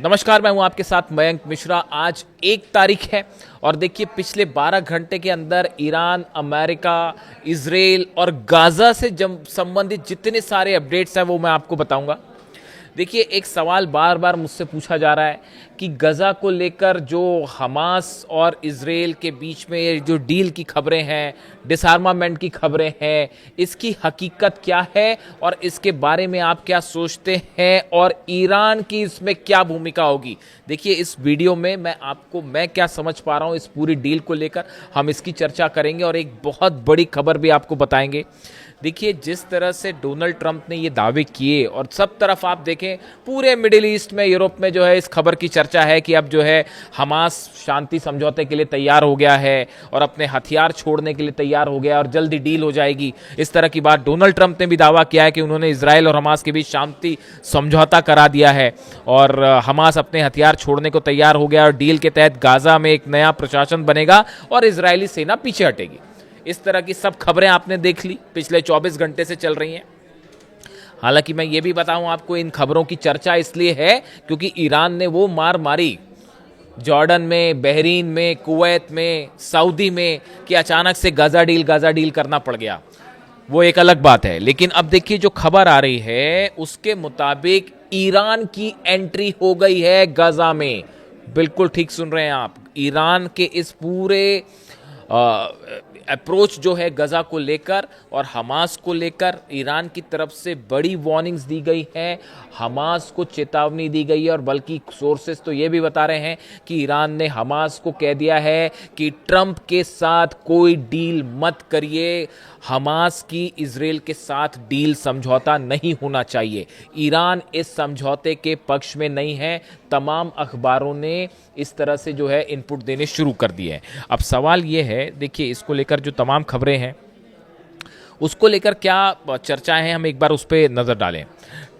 नमस्कार, मैं हूं आपके साथ मयंक मिश्रा। आज 1 तारीख है और देखिए पिछले 12 घंटे के अंदर ईरान, अमेरिका, इजराइल और गाज़ा से संबंधित जितने सारे अपडेट्स हैं वो मैं आपको बताऊंगा। देखिए एक सवाल बार बार मुझसे पूछा जा रहा है कि गज़ा को लेकर जो हमास और इजराइल के बीच में जो डील की खबरें हैं, डिसआर्मामेंट की खबरें हैं, इसकी हकीकत क्या है और इसके बारे में आप क्या सोचते हैं और ईरान की इसमें क्या भूमिका होगी। देखिए इस वीडियो में मैं क्या समझ पा रहा हूँ इस पूरी डील को लेकर, हम इसकी चर्चा करेंगे और एक बहुत बड़ी खबर भी आपको बताएंगे। देखिए जिस तरह से डोनाल्ड ट्रंप ने ये दावे किए और सब तरफ आप देखें, पूरे मिडिल ईस्ट में, यूरोप में जो है इस खबर की चर्चा है कि अब जो है हमास शांति समझौते के लिए तैयार हो गया है और अपने हथियार छोड़ने के लिए तैयार हो गया और जल्दी डील हो जाएगी। इस तरह की बात डोनाल्ड ट्रंप ने भी दावा किया है कि उन्होंने इजराइल और हमास के बीच शांति समझौता करा दिया है और हमास अपने हथियार छोड़ने को तैयार हो गया और डील के तहत गाजा में एक नया प्रशासन बनेगा और इजरायली सेना पीछे हटेगी। इस तरह की सब खबरें आपने देख ली, पिछले 24 घंटे से चल रही हैं। हालांकि मैं ये भी बताऊं आपको, इन खबरों की चर्चा इसलिए है क्योंकि ईरान ने वो मार मारी जॉर्डन में, बहरीन में, कुवैत में, सऊदी में कि अचानक से गाजा डील करना पड़ गया। वो एक अलग बात है। लेकिन अब देखिए जो खबर आ रही है उसके मुताबिक ईरान की एंट्री हो गई है गाजा में। बिल्कुल ठीक सुन रहे हैं आप। ईरान के इस पूरे अप्रोच जो है गजा को लेकर और हमास को लेकर ईरान की तरफ से बड़ी वार्निंग्स दी गई हैं, हमास को चेतावनी दी गई है और बल्कि सोर्सेस तो ये भी बता रहे हैं कि ईरान ने हमास को कह दिया है कि ट्रंप के साथ कोई डील मत करिए, हमास की इजराइल के साथ डील समझौता नहीं होना चाहिए। ईरान इस समझौते के पक्ष में नहीं है। तमाम अखबारों ने इस तरह से जो है इनपुट देने शुरू कर दिए हैं। अब सवाल ये है, देखिए इसको लेकर जो तमाम खबरें हैं उसको लेकर क्या चर्चाएं हैं, हम एक बार उस पर नजर डालें।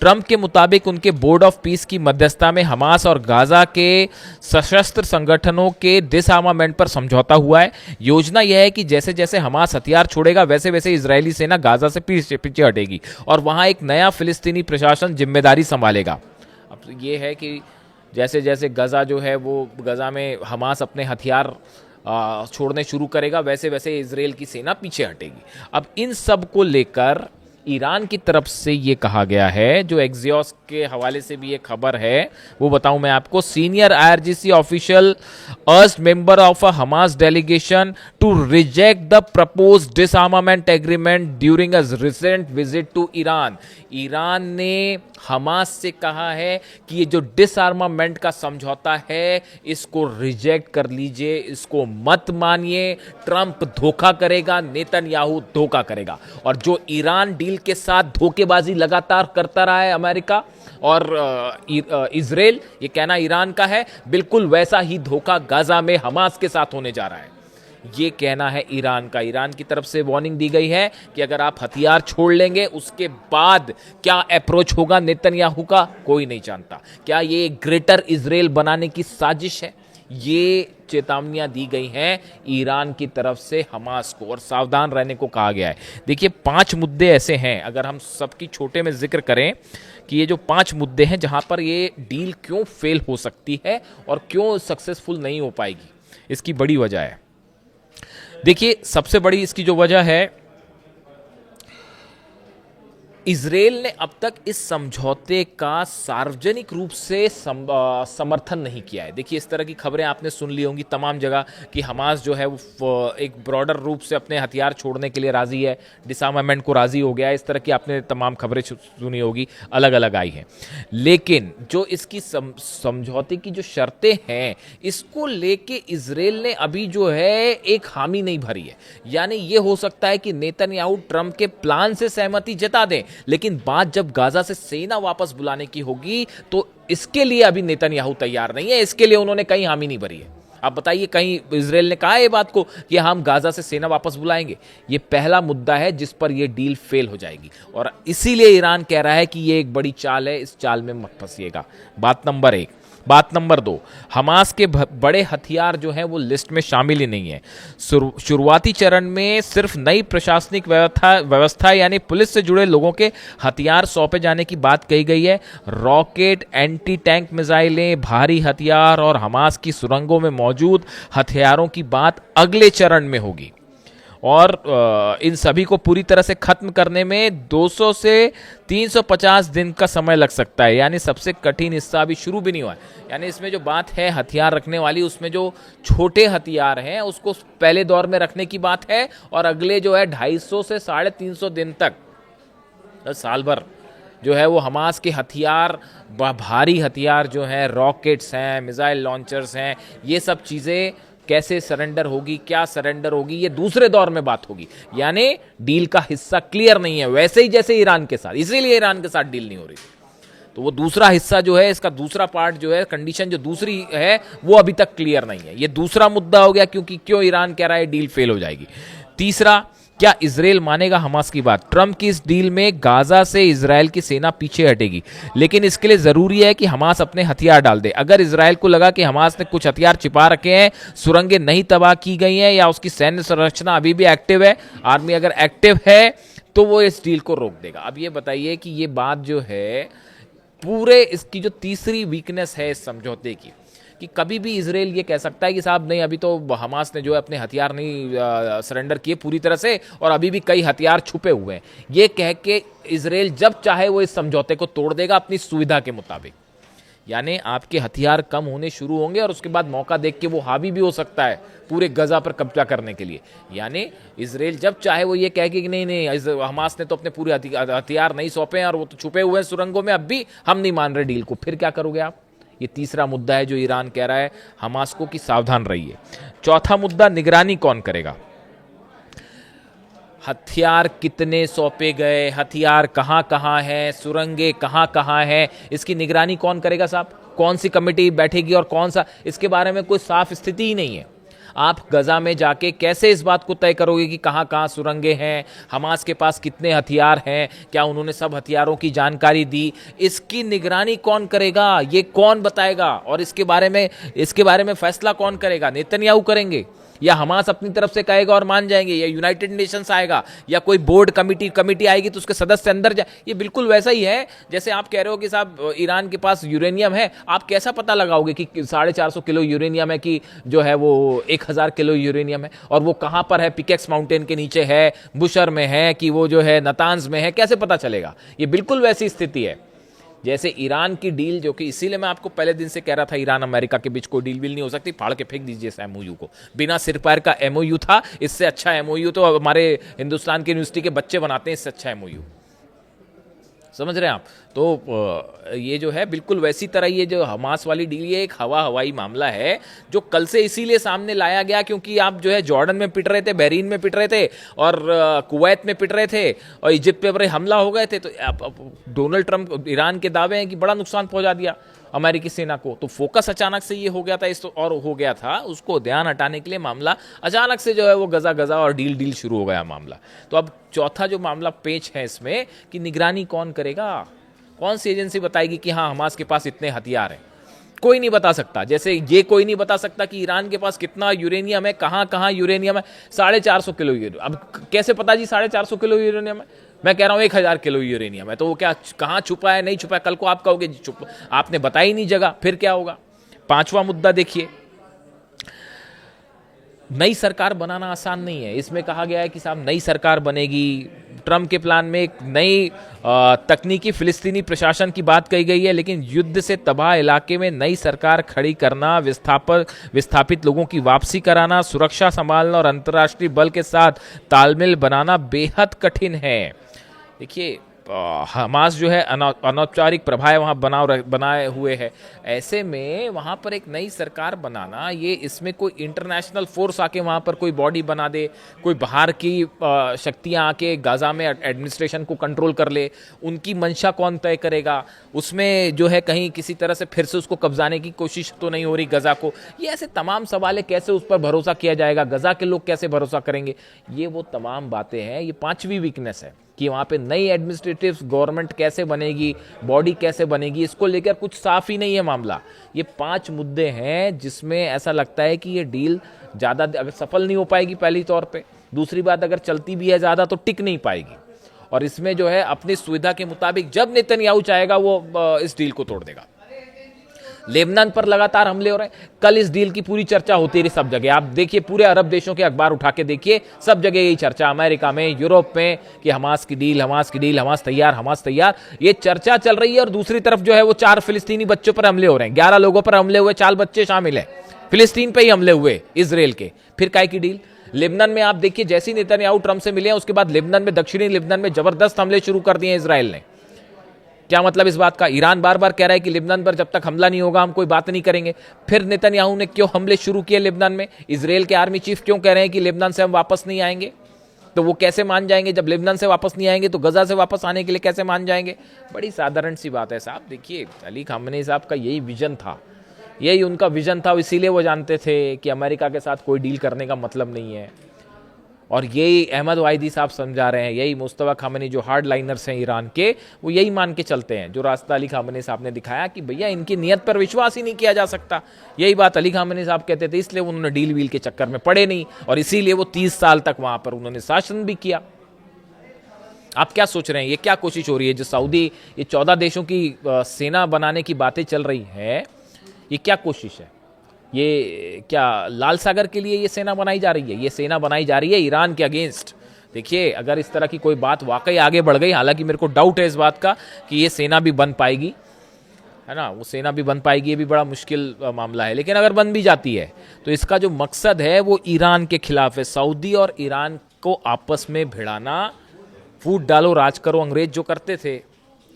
ट्रंप के मुताबिक उनके बोर्ड ऑफ पीस की मध्यस्थता में हमास और गाजा के सशस्त्र संगठनों के डिसआर्मामेंट पर समझौता हुआ है। योजना यह है कि जैसे जैसे हमास हथियार छोड़ेगा वैसे वैसे इजरायली सेना गाजा से पीछे हटेगी और वहां एक नया फिलिस्तीनी प्रशासन जिम्मेदारी संभालेगा। अब ये है कि जैसे जैसे गजा जो है वो गजा में हमास अपने हथियार छोड़ने शुरू करेगा वैसे वैसे इजराइल की सेना पीछे हटेगी। अब इन सब को लेकर ईरान की तरफ से ये कहा गया है, जो एक्सियोस के हवाले से भी ये खबर है वो बताऊं मैं आपको। Senior IRGC official urged member of a Hamas delegation to reject the proposed disarmament agreement during a recent visit to Iran. Iran ने हमास से कहा है कि ये जो डिसआर्मामेंट का समझौता है इसको रिजेक्ट कर लीजिए, इसको मत मानिए। ट्रंप धोखा करेगा, नेतन्याहू धोखा करेगा। और जो ईरान डील के साथ धोखेबाजी लगातार करता रहा है अमेरिका और इजराइल, ये कहना ईरान का है, बिल्कुल वैसा ही धोखा गाजा में हमास के साथ होने जा रहा है। ये कहना है ईरान का। ईरान की तरफ से वार्निंग दी गई है कि अगर आप हथियार छोड़ लेंगे उसके बाद क्या अप्रोच होगा नेतन्याहू का, कोई नहीं जानता। क्या ये ग्रेटर इजराइल बनाने की साजिश है? ये चेतावनियां दी गई हैं ईरान की तरफ से हमास को और सावधान रहने को कहा गया है। देखिए 5 मुद्दे ऐसे हैं, अगर हम सबकी छोटे में जिक्र करें कि ये जो 5 मुद्दे हैं जहां पर ये डील क्यों फेल हो सकती है और क्यों सक्सेसफुल नहीं हो पाएगी, इसकी बड़ी वजह है। देखिए सबसे बड़ी इसकी जो वजह है, इजराइल ने अब तक इस समझौते का सार्वजनिक रूप से समर्थन नहीं किया है। देखिए इस तरह की खबरें आपने सुन ली होंगी तमाम जगह कि हमास जो है वो एक ब्रॉडर रूप से अपने हथियार छोड़ने के लिए राजी है, डिसआर्मामेंट को राजी हो गया है। इस तरह की आपने तमाम खबरें सुनी होगी, अलग अलग आई हैं। लेकिन जो इसकी समझौते की जो शर्तें हैं इसको लेके इजराइल ने अभी जो है एक हामी नहीं भरी है। यानी ये हो सकता है कि नेतन्याहू ट्रंप के प्लान से सहमति जता दें, लेकिन बात जब गाजा से सेना वापस बुलाने की होगी तो इसके लिए अभी नेतन्याहू तैयार नहीं है, इसके लिए उन्होंने कहीं हामी नहीं भरी है। आप बताइए, कहीं इजराइल ने कहा है ये बात को कि हम गाजा से सेना वापस बुलाएंगे? ये पहला मुद्दा है जिस पर ये डील फेल हो जाएगी और इसीलिए ईरान कह रहा है कि ये एक बड़ी चाल है, इस चाल में मत फंसिएगा। बात नंबर 1। बात नंबर 2, हमास के बड़े हथियार जो हैं वो लिस्ट में शामिल ही नहीं है। शुरुआती चरण में सिर्फ नई प्रशासनिक व्यवस्था यानी पुलिस से जुड़े लोगों के हथियार सौंपे जाने की बात कही गई है। रॉकेट, एंटी टैंक मिसाइलें, भारी हथियार और हमास की सुरंगों में मौजूद हथियारों की बात अगले चरण में होगी और इन सभी को पूरी तरह से खत्म करने में 200 से 350 दिन का समय लग सकता है। यानी सबसे कठिन हिस्सा अभी शुरू भी नहीं हुआ है। यानी इसमें जो बात है हथियार रखने वाली, उसमें जो छोटे हथियार हैं उसको पहले दौर में रखने की बात है और अगले जो है 250 से 350 दिन तक, साल भर जो है वो हमास के हथियार, भारी हथियार जो हैं, रॉकेट्स हैं, मिसाइल लॉन्चर्स हैं, ये सब चीज़ें कैसे सरेंडर होगी, क्या सरेंडर होगी, ये दूसरे दौर में बात होगी। यानी डील का हिस्सा क्लियर नहीं है, वैसे ही जैसे ईरान के साथ, इसीलिए ईरान के साथ डील नहीं हो रही। तो वो दूसरा हिस्सा जो है, इसका दूसरा पार्ट जो है, कंडीशन जो दूसरी है वो अभी तक क्लियर नहीं है। ये दूसरा मुद्दा हो गया क्योंकि क्यों ईरान कह रहा है डील फेल हो जाएगी। तीसरा, क्या इजराइल मानेगा हमास की बात? ट्रंप की इस डील में गाजा से इजराइल की सेना पीछे हटेगी, लेकिन इसके लिए जरूरी है कि हमास अपने हथियार डाल दे। अगर इजराइल को लगा कि हमास ने कुछ हथियार छिपा रखे हैं, सुरंगें नहीं तबाह की गई हैं या उसकी सैन्य संरचना अभी भी एक्टिव है, आर्मी अगर एक्टिव है, तो वो इस डील को रोक देगा। अब ये बताइए कि ये बात जो है पूरे इसकी जो तीसरी वीकनेस है इस समझौते की, कि कभी भी इजराइल ये कह सकता है कि साहब नहीं, अभी तो हमास ने जो है अपने हथियार नहीं सरेंडर किए पूरी तरह से और अभी भी कई हथियार छुपे हुए हैं। ये कह के इजराइल जब चाहे वो इस समझौते को तोड़ देगा अपनी सुविधा के मुताबिक। यानी आपके हथियार कम होने शुरू होंगे और उसके बाद मौका देख के वो हावी भी हो सकता है पूरे गजा पर कब्जा करने के लिए। यानी इजराइल जब चाहे वो ये कहे कि नहीं नहीं, हमास ने तो अपने पूरे हथियार नहीं सौंपे हैं और वो तो छुपे हुए हैं सुरंगों में, अब भी हम नहीं मान रहे डील को, फिर क्या करोगे आप? ये तीसरा मुद्दा है जो ईरान कह रहा है हमास को कि सावधान रहिए। चौथा मुद्दा, निगरानी कौन करेगा? हथियार कितने सौंपे गए, हथियार कहाँ कहाँ है, सुरंगें कहाँ कहाँ है, इसकी निगरानी कौन करेगा साहब? कौन सी कमेटी बैठेगी और कौन सा? इसके बारे में कोई साफ स्थिति ही नहीं है। आप गजा में जाके कैसे इस बात को तय करोगे कि कहाँ कहाँ सुरंगें हैं, हमास के पास कितने हथियार हैं, क्या उन्होंने सब हथियारों की जानकारी दी? इसकी निगरानी कौन करेगा? ये कौन बताएगा? और इसके बारे में फैसला कौन करेगा? नेतन्याहू करेंगे या हमास अपनी तरफ से कहेगा और मान जाएंगे, या यूनाइटेड नेशंस आएगा, या कोई बोर्ड कमेटी आएगी तो उसके सदस्य अंदर जाए? ये बिल्कुल वैसा ही है जैसे आप कह रहे हो कि साहब ईरान के पास यूरेनियम है, आप कैसा पता लगाओगे कि 450 किलो यूरेनियम है कि जो है वो 1000 किलो यूरेनियम है, और वो कहां पर है? पिकेक्स माउंटेन के नीचे है, बुशर में है कि वो जो है नतांज में है? कैसे पता चलेगा? ये बिल्कुल वैसी स्थिति है जैसे ईरान की डील, जो कि इसीलिए मैं आपको पहले दिन से कह रहा था ईरान अमेरिका के बीच कोई डील विल नहीं हो सकती, फाड़ के फेंक दीजिए इस एमओयू को। बिना सिर पैर का एमओयू था, इससे अच्छा एमओयू तो हमारे हिंदुस्तान की यूनिवर्सिटी के बच्चे बनाते हैं, इससे अच्छा एमओयू। समझ रहे हैं आप? तो ये जो है बिल्कुल वैसी तरह ये जो हमास वाली डील, ये एक हवाई मामला है जो कल से इसीलिए सामने लाया गया क्योंकि आप जो है जॉर्डन में पिट रहे थे, बहरीन में पिट रहे थे और कुवैत में पिट रहे थे और इजिप्ट पे बड़े हमला हो गए थे। तो डोनाल्ड ट्रंप, ईरान के दावे हैं कि बड़ा नुकसान पहुंचा दिया अमेरिकी सेना को, तो फोकस अचानक से ये हो गया था इस तो, और हो गया था उसको ध्यान हटाने के लिए मामला अचानक से जो है वो गजा और डील शुरू हो गया मामला। तो अब चौथा जो मामला पेच है इसमें कि निगरानी कौन करेगा? कौन सी एजेंसी बताएगी कि हाँ हमास के पास इतने हथियार हैं? कोई नहीं बता सकता। जैसे ये कोई नहीं बता सकता कि ईरान के पास कितना यूरेनियम है, कहाँ कहाँ यूरेनियम है। 450 किलो यूरेनियम, अब कैसे पता जी 450 किलो यूरेनियम है? मैं कह रहा हूँ 1000 किलो यूरेनियम है, तो वो क्या कहाँ छुपा है नहीं छुपा है? कल को आप कहोगे चुप, आपने बताई ही नहीं जगह, फिर क्या होगा? पांचवा मुद्दा देखिए, नई सरकार बनाना आसान नहीं है। इसमें कहा गया है कि साहब नई सरकार बनेगी, ट्रंप के प्लान में एक नई तकनीकी फिलिस्तीनी प्रशासन की बात कही गई है, लेकिन युद्ध से तबाह इलाके में नई सरकार खड़ी करना, विस्थापित लोगों की वापसी कराना, सुरक्षा संभालना और अंतर्राष्ट्रीय बल के साथ तालमेल बनाना बेहद कठिन है। देखिए हमास जो है अनौपचारिक प्रभाव वहाँ बनाए हुए है, ऐसे में वहाँ पर एक नई सरकार बनाना, ये इसमें कोई इंटरनेशनल फोर्स आके वहाँ पर कोई बॉडी बना दे, कोई बाहर की शक्तियाँ आके गाजा में एडमिनिस्ट्रेशन को कंट्रोल कर ले, उनकी मंशा कौन तय करेगा? उसमें जो है कहीं किसी तरह से फिर से उसको कब्जाने की कोशिश तो नहीं हो रही गजा को? ये ऐसे तमाम सवाल है, कैसे उस पर भरोसा किया जाएगा? गजा के लोग कैसे भरोसा करेंगे? ये वो तमाम बातें हैं। ये पांचवी वीकनेस है कि कि वहाँ पे नई एडमिनिस्ट्रेटिव गवर्नमेंट कैसे बनेगी, बॉडी कैसे बनेगी, इसको लेकर कुछ साफ ही नहीं है मामला। ये 5 मुद्दे हैं जिसमें ऐसा लगता है कि ये डील ज़्यादा अगर सफल नहीं हो पाएगी पहली तौर पे, दूसरी बात अगर चलती भी है ज़्यादा तो टिक नहीं पाएगी, और इसमें जो है अपनी सुविधा के मुताबिक जब नेतन्याहू चाहेगा वो इस डील को तोड़ देगा। लेबनान पर लगातार हमले हो रहे हैं, कल इस डील की पूरी चर्चा होती रही सब जगह। आप देखिए पूरे अरब देशों के अखबार उठा के देखिए, सब जगह यही चर्चा, अमेरिका में, यूरोप में, कि हमास की डील, हमास की डील, हमास तैयार, हमास तैयार, ये चर्चा चल रही है। और दूसरी तरफ जो है वो 4 फिलिस्तीनी बच्चों पर हमले हो रहे हैं, 11 लोगों पर हमले हुए, 4 बच्चे शामिल हैं, फिलिस्तीन पे ही हमले हुए इजराइल के। फिर काय की डील? लेबनान में आप देखिए जैसे ही नेतन्याहू ट्रंप से मिले हैं उसके बाद लेबनान में, दक्षिणी लेबनान में जबरदस्त हमले शुरू कर दिए इजराइल ने। क्या मतलब इस बात का? ईरान बार बार कह रहा है कि लेबनान पर जब तक हमला नहीं होगा हम कोई बात नहीं करेंगे। फिर नेतन्याहू ने क्यों हमले शुरू किए लेबनान में? इजराइल के आर्मी चीफ क्यों कह रहे हैं कि लेबनान से हम वापस नहीं आएंगे? तो वो कैसे मान जाएंगे? जब लेबनान से वापस नहीं आएंगे तो गजा से वापस आने के लिए कैसे मान जाएंगे? बड़ी साधारण सी बात है साहब। देखिए अली खामेनी साहब का यही विजन था, यही उनका विजन था, इसीलिए वो जानते थे कि अमेरिका के साथ कोई डील करने का मतलब नहीं है। और यही अहमद वाहिदी साहब समझा रहे हैं, यही मुस्तफा खामेनी जो हार्ड लाइनर्स हैं ईरान के, वो यही मान के चलते हैं, जो रास्ता अली खामेनी साहब ने दिखाया कि भैया इनकी नीयत पर विश्वास ही नहीं किया जा सकता। यही बात अली खामेनी साहब कहते थे, इसलिए उन्होंने डील वील के चक्कर में पड़े नहीं, और इसीलिए वो 30 साल तक वहां पर उन्होंने शासन भी किया। आप क्या सोच रहे हैं, ये क्या कोशिश हो रही है? जो सऊदी, ये 14 देशों की सेना बनाने की बातें चल रही है, ये क्या कोशिश है? ये क्या लाल सागर के लिए ये सेना बनाई जा रही है? ये सेना बनाई जा रही है ईरान के अगेंस्ट। देखिए अगर इस तरह की कोई बात वाकई आगे बढ़ गई, हालांकि मेरे को डाउट है इस बात का कि ये सेना भी बन पाएगी, है ना, वो सेना भी बन पाएगी, ये भी बड़ा मुश्किल मामला है। लेकिन अगर बन भी जाती है तो इसका जो मकसद है वो ईरान के खिलाफ है। सऊदी और ईरान को आपस में भिड़ाना, फूट डालो राज करो, अंग्रेज जो करते थे,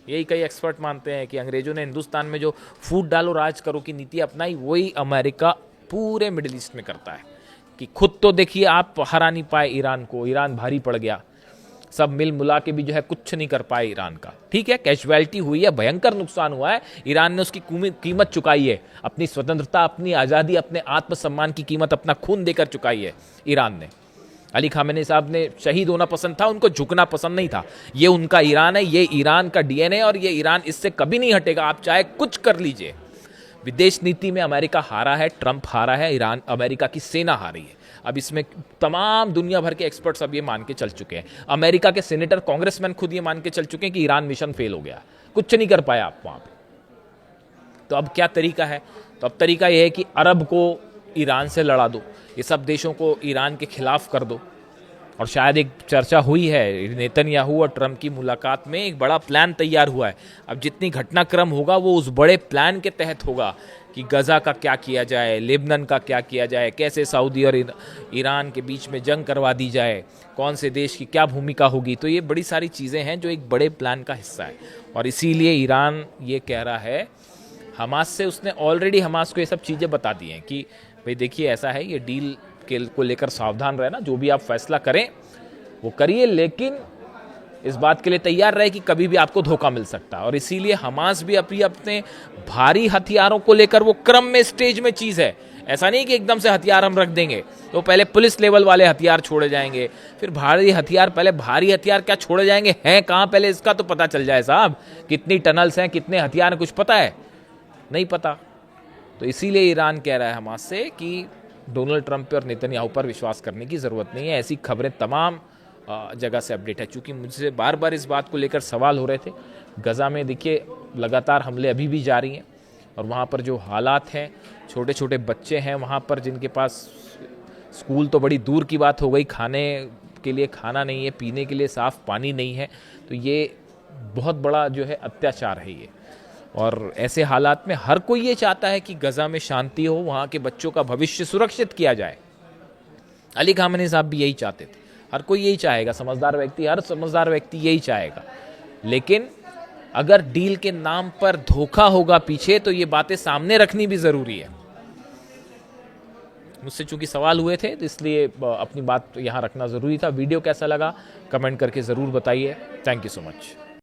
यही कई एक्सपर्ट मानते हैं कि अंग्रेजों ने हिंदुस्तान में जो फूट डालो राज करो की नीति अपनाई, वही अमेरिका पूरे मिडिल ईस्ट में करता है। कि खुद तो देखिए आप हरा नहीं पाए ईरान को, ईरान भारी पड़ गया, सब मिल मुला के भी जो है कुछ नहीं कर पाए ईरान का। ठीक है, कैजुअलिटी हुई है, भयंकर नुकसान हुआ है, ईरान ने उसकी कीमत चुकाई है, अपनी स्वतंत्रता, अपनी आज़ादी, अपने आत्मसम्मान की कीमत अपना खून देकर चुकाई है ईरान ने। अली खामेनी साहब ने शहीद होना पसंद था, उनको झुकना पसंद नहीं था। ये उनका ईरान है, ये ईरान का डीएनए, और ये ईरान इससे कभी नहीं हटेगा, आप चाहे कुछ कर लीजिए। विदेश नीति में अमेरिका हारा है, ट्रंप हारा है, ईरान, अमेरिका की सेना हारी है। अब इसमें तमाम दुनिया भर के एक्सपर्ट्स अब ये मान के चल चुके हैं, अमेरिका के सीनेटर, कांग्रेसमैन खुद ये मान के चल चुके हैं कि ईरान मिशन फेल हो गया, कुछ नहीं कर पाया आप वहां पे। तो अब क्या तरीका है? तो अब तरीका यह है कि अरब को ईरान से लड़ा दो, ये सब देशों को ईरान के खिलाफ कर दो। और शायद एक चर्चा हुई है, नेतन्याहू और ट्रंप की मुलाकात में एक बड़ा प्लान तैयार हुआ है। अब जितनी घटनाक्रम होगा वो उस बड़े प्लान के तहत होगा कि गजा का क्या किया जाए, लेबनान का क्या किया जाए, कैसे सऊदी और ईरान के बीच में जंग करवा दी जाए, कौन से देश की क्या भूमिका होगी। तो ये बड़ी सारी चीज़ें हैं जो एक बड़े प्लान का हिस्सा है। और इसीलिए ईरान ये कह रहा है हमास से, उसने ऑलरेडी हमास को ये सब चीज़ें बता दी हैं कि भाई देखिए ऐसा है, ये डील के को लेकर सावधान रहना, जो भी आप फैसला करें वो करिए, लेकिन इस बात के लिए तैयार रहे कि कभी भी आपको धोखा मिल सकता है। और इसीलिए हमास भी अपने भारी हथियारों को लेकर, वो क्रम में, स्टेज में चीज़ है, ऐसा नहीं कि एकदम से हथियार हम रख देंगे तो पहले पुलिस लेवल वाले हथियार छोड़े जाएंगे, फिर भारी हथियार, पहले भारी हथियार क्या छोड़े जाएंगे, हैं कहाँ, पहले इसका तो पता चल जाए साहब, कितनी टनल्स हैं, कितने हथियार हैं, कुछ पता है? नहीं पता। तो इसीलिए ईरान कह रहा है हमास से कि डोनाल्ड ट्रंप पर और नेतन्याहू पर विश्वास करने की ज़रूरत नहीं है। ऐसी खबरें तमाम जगह से अपडेट है। चूँकि मुझसे बार बार इस बात को लेकर सवाल हो रहे थे, गज़ा में देखिए लगातार हमले अभी भी जारी हैं, और वहाँ पर जो हालात हैं, छोटे छोटे बच्चे हैं वहाँ पर जिनके पास, स्कूल तो बड़ी दूर की बात हो गई, खाने के लिए खाना नहीं है, पीने के लिए साफ़ पानी नहीं है। तो ये बहुत बड़ा जो है अत्याचार है ये। और ऐसे हालात में हर कोई ये चाहता है कि गजा में शांति हो, वहाँ के बच्चों का भविष्य सुरक्षित किया जाए। अली खामेनी साहब भी यही चाहते थे, हर कोई यही चाहेगा, समझदार व्यक्ति, हर समझदार व्यक्ति यही चाहेगा। लेकिन अगर डील के नाम पर धोखा होगा पीछे, तो ये बातें सामने रखनी भी जरूरी है। मुझसे चूंकि सवाल हुए थे तो इसलिए अपनी बात यहाँ रखना जरूरी था। वीडियो कैसा लगा कमेंट करके जरूर बताइए। Thank you so much.